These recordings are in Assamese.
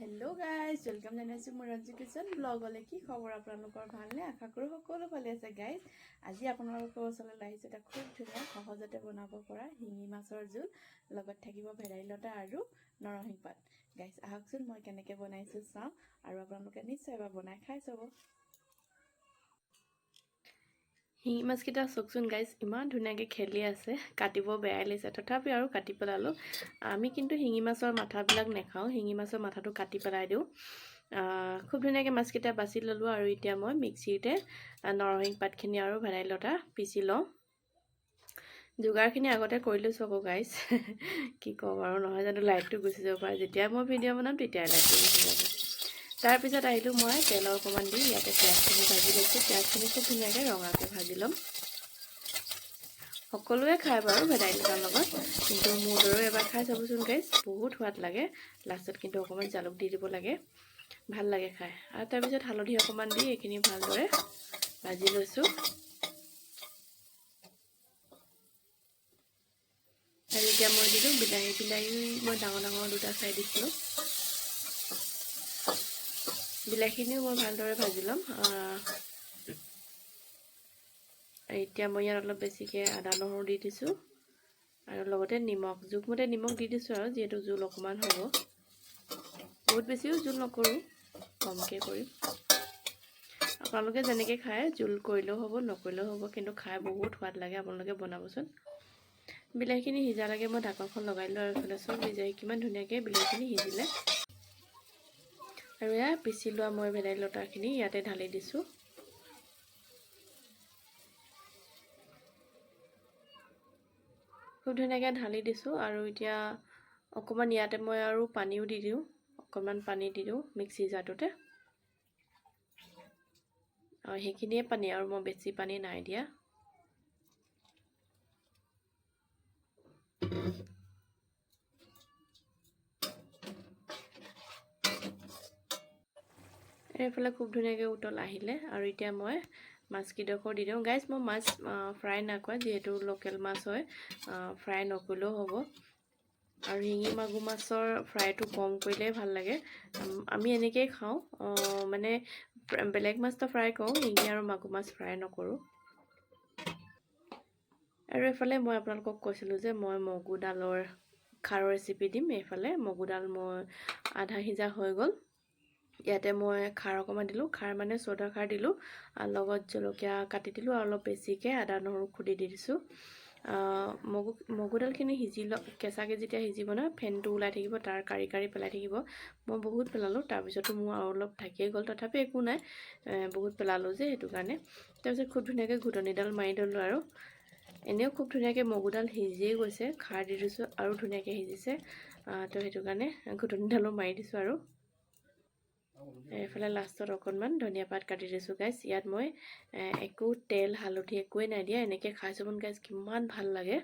हेलो गाइज वेलकम जानाइছোঁ মোৰ ৰঞ্জু কিচেন ব্লগলে কি খবৰ আপোনালোকৰ ভালনে আশা কৰো সকলো ভালে আছে গাইজ আজি আপোনালোকৰ ওচৰলৈ আহিছোঁ এটা খুব ধুনীয়া সহজতে বনাব পৰা শিঙি মাছৰ জোল লগত থাকিব ভেদাইলতা আৰু নৰসিংহ পাত গাইজ আহকচোন মই কেনেকৈ বনাইছোঁ চাওঁ আৰু আপোনালোকে নিশ্চয় এবাৰ বনাই খাই চাব শিঙি মাছকেইটা চকচোন গাইজ ইমান ধুনীয়াকৈ খেলি আছে কাটিব বেয়াই লাগিছে তথাপি আৰু কাটি পেলালোঁ আমি কিন্তু শিঙি মাছৰ মাথাবিলাক নেখাওঁ শিঙি মাছৰ মাথাটো কাটি পেলাই দিওঁ খুব ধুনীয়াকৈ মাছকেইটা বাছি ল'লোঁ আৰু এতিয়া মই মিক্সিতে নৰসিংহ পাতখিনি আৰু ভেদাইলতা পিচি লওঁ যোগাৰখিনি আগতে কৰি লৈছোঁ আকৌ গাইজ কি ক'ম আৰু নহয় জানো লাইটটো গুচি যাব পাৰে যেতিয়া মই ভিডিঅ' বনাম তেতিয়াই লাইটটো গুচি যাব তাৰপিছত আহিলোঁ মই তেল অকণমান দি ইয়াতে পিঁয়াজখিনি ভাজি লৈছোঁ পিঁয়াজখিনি খুব ধুনীয়াকৈ ৰঙাকৈ ভাজি ল'ম সকলোৱে খায় বাৰু ভেদাইলতাৰ লগত কিন্তু মোৰ দৰেও এবাৰ খাই চাবচোন গাইজ বহুত সোৱাদ লাগে লাষ্টত কিন্তু অকণমান জালুক দি দিব লাগে ভাল লাগে খাই আৰু তাৰপিছত হালধি অকণমান দি এইখিনি ভালদৰে ভাজি লৈছোঁ আৰু এতিয়া মই দিলোঁ বিলাহী মই ডাঙৰ ডাঙৰ দুটা চাই দিছিলোঁ বিলাহীখিনিও মই ভালদৰে ভাজি ল'ম এতিয়া মই ইয়াত অলপ বেছিকৈ আদা নহৰু দি দিছোঁ আৰু লগতে নিমখ জোখমতে নিমখ দি দিছোঁ আৰু যিহেতু জোল অকণমান হ'ব বহুত বেছিও জোল নকৰোঁ কমকৈ কৰিম আপোনালোকে যেনেকৈ খায় জোল কৰিলেও হ'ব নকৰিলেও হ'ব কিন্তু খাই বহুত সোৱাদ লাগে আপোনালোকে বনাবচোন বিলাহীখিনি সিজালৈকে মই ঢাকনখন লগাই দিলোঁ আৰু এইফালে চব সিজাই কিমান ধুনীয়াকৈ বিলাহীখিনি সিজিলে আৰু এয়া পিচি লোৱা মই ভেদাইলতাখিনি ইয়াতে ঢালি দিছোঁ খুব ধুনীয়াকৈ ঢালি দিছোঁ আৰু এতিয়া অকণমান ইয়াতে মই আৰু পানীও দি দিওঁ অকণমান পানী দি দিওঁ মিক্সি জাৰটোতে আৰু সেইখিনিয়ে পানী আৰু মই বেছি পানী নাই দিয়া এইফালে খুব ধুনীয়াকৈ উতল আহিলে আৰু এতিয়া মই মাছকেইডোখৰ দি দিওঁ গাইজ মই মাছ ফ্ৰাই নকৰা যিহেতু লোকেল মাছ হয় ফ্ৰাই নকৰিলেও হ'ব আৰু শিঙি মাগুৰ মাছৰ ফ্ৰাইটো কম কৰিলে ভাল লাগে আমি এনেকৈয়ে খাওঁ মানে বেলেগ মাছটো ফ্ৰাই কৰোঁ শিঙি আৰু মাগুৰ মাছ ফ্ৰাই নকৰোঁ আৰু এইফালে মই আপোনালোকক কৈছিলোঁ যে মই মগুদালৰ খাৰৰ ৰেচিপি দিম এইফালে মগুদাল মই আধা সিজা হৈ গ'ল ইয়াতে মই খাৰ অকণমান দিলোঁ খাৰ মানে চ'দা খাৰ দিলোঁ লগত জলকীয়া কাটি দিলোঁ আৰু অলপ বেছিকৈ আদা নহৰু খুদি দি দিছোঁ মগুদালখিনি সিজি কেঁচাকৈ যেতিয়া সিজিব ন ফেনটো ওলাই থাকিব তাৰ কাঢ়ি কাঢ়ি পেলাই থাকিব মই বহুত পেলালোঁ তাৰপিছতো মোৰ আৰু অলপ থাকিয়ে গ'ল তথাপি একো নাই বহুত পেলালোঁ যে সেইটো কাৰণে তাৰপিছত খুব ধুনীয়াকৈ ঘুটনিডাল মাৰি দিলোঁ আৰু এনেও খুব ধুনীয়াকৈ মগুদাল সিজিয়ে গৈছে খাৰ দি দিছোঁ আৰু ধুনীয়াকৈ সিজিছে তো সেইটো কাৰণে ঘুটনিডালো মাৰি দিছোঁ আৰু এইফালে লাষ্টত অকণমান ধনিয়া পাত কাটি দিছোঁ গাইজ ইয়াত মই একো তেল হালধি একোৱেই নাই দিয়া এনেকৈ খাই চাবোন গাইজ কিমান ভাল লাগে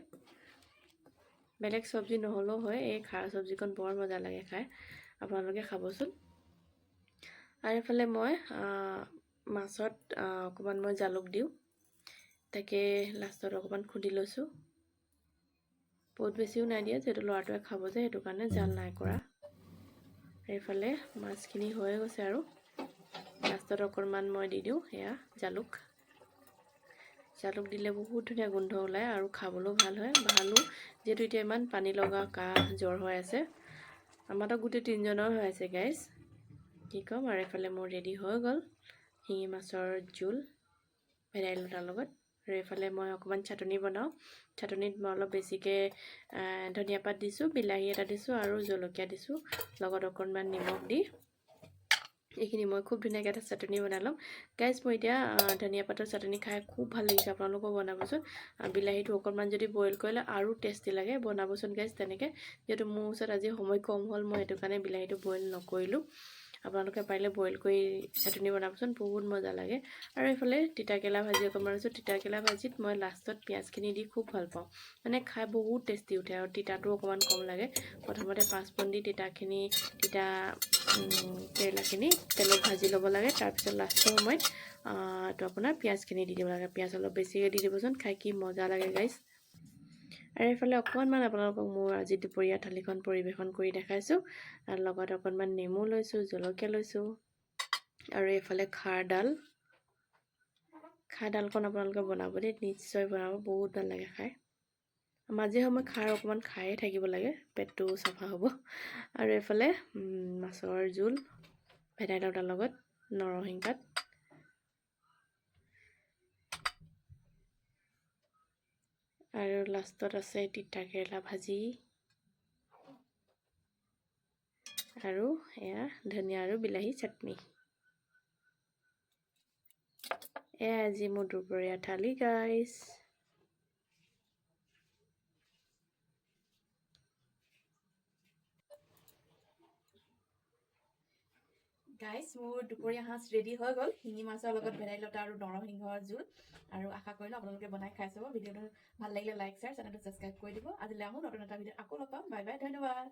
বেলেগ চব্জি নহ'লেও হয় এই খাৰ চব্জিকণ বৰ মজা লাগে খাই আপোনালোকে খাবচোন আৰু এইফালে মই মাছত অকণমান মই জালুক দিওঁ তাকে লাষ্টত অকণমান খুন্দি লৈছোঁ বহুত বেছিও নাই দিয়া যিহেতু ল'ৰাটোৱে খাব যে সেইটো কাৰণে জাল নাই কৰা এইফালে মাছখিনি হৈ গৈছে আৰু লাষ্টত অকণমান মই দি দিওঁ সেয়া জালুক দিলে বহুত ধুনীয়া গোন্ধ ওলায় আৰু খাবলৈও ভাল হয় ভালো যিহেতু এতিয়া ইমান পানী লগা কাহ জ্বৰ হৈ আছে আমাৰতো গোটেই তিনিজনৰ হৈ আছে গাইজ কি ক'ম আৰু এইফালে মোৰ ৰেডি হৈ গ'ল শিঙি মাছৰ জোল ভেদাইলতাৰ লগত আৰু এইফালে মই অকণমান চাটনি বনাওঁ চাটনিত মই অলপ বেছিকৈ ধনিয়া পাত দিছোঁ বিলাহী এটা দিছোঁ আৰু জলকীয়া দিছোঁ লগত অকণমান নিমখ দি এইখিনি মই খুব ধুনীয়াকৈ এটা চাটনি বনাই ল'ম গাইজ মই এতিয়া ধনিয়া পাতৰ চাটনি খাই খুব ভাল লাগিছে আপোনালোকেও বনাবচোন বিলাহীটো অকণমান যদি বইল কৰিলে আৰু টেষ্টি লাগে বনাবচোন গাইজ তেনেকৈ যিহেতু মোৰ ওচৰত আজি সময় কম হ'ল মই সেইটো কাৰণে বিলাহীটো বইল নকৰিলোঁ আপোনালোকে পাৰিলে বইল কৰি চাটনি বনাবচোন বহুত মজা লাগে আৰু এইফালে তিতাকেৰেলা ভাজি অকণমান আছোঁ তিতাকেৰেলা ভাজিত মই লাষ্টত পিঁয়াজখিনি দি খুব ভাল পাওঁ মানে খাই বহুত টেষ্টি উঠে আৰু তিতাটো অকণমান কম লাগে প্ৰথমতে পাঁচফোৰণ দি তিতা কেৰেলাখিনি তেলত ভাজি ল'ব লাগে তাৰপিছত লাষ্টৰ সময়ত তো আপোনাৰ পিঁয়াজখিনি দি দিব লাগে পিঁয়াজ অলপ বেছিকৈ দি দিবচোন খাই কি মজা লাগে গাইজ আৰু এইফালে অকণমান আপোনালোকক মোৰ আজি দুপৰীয়া থালিখন পৰিৱেশন কৰি দেখাইছোঁ। আৰু লগত অকণমান নেমু লৈছোঁ, জলকীয়া লৈছোঁ, আৰু এইফালে খাৰডালকণ আপোনালোকে বনাব দেই, নিশ্চয় বনাব, বহুত ভাল লাগে খাই। মাজে সময়ে খাৰ অকণমান খায়ে থাকিব লাগে, পেটটো চাফা হ'ব। আৰু এইফালে মাছৰ জোল ভেদাইলতাৰ লগত নৰসিংহ পাত, আৰু লাষ্টত আছে তিতাকেৰেলা ভাজি, আৰু এয়া ধনিয়া আৰু বিলাহী চাটনি। এয়া আজি মোৰ দুপৰীয়া থালি গাইছ। মোৰ দুপৰীয়া সাজ ৰেডি হৈ গ'ল, শিঙি মাছৰ লগত ভেদাইলতা আৰু নৰসিংহৰ জোল। আৰু আশা কৰিলোঁ আপোনালোকে বনাই খাই চাব। ভিডিঅ'টো ভাল লাগিলে লাইক, শ্বেয়াৰ, চেনেলটো ছাবস্ক্ৰাইব কৰি দিব। আজিলৈ আহোঁ নতুন এটা ভিডিঅ'ত আকৌ লগ পাম। বাই বাই, ধন্যবাদ।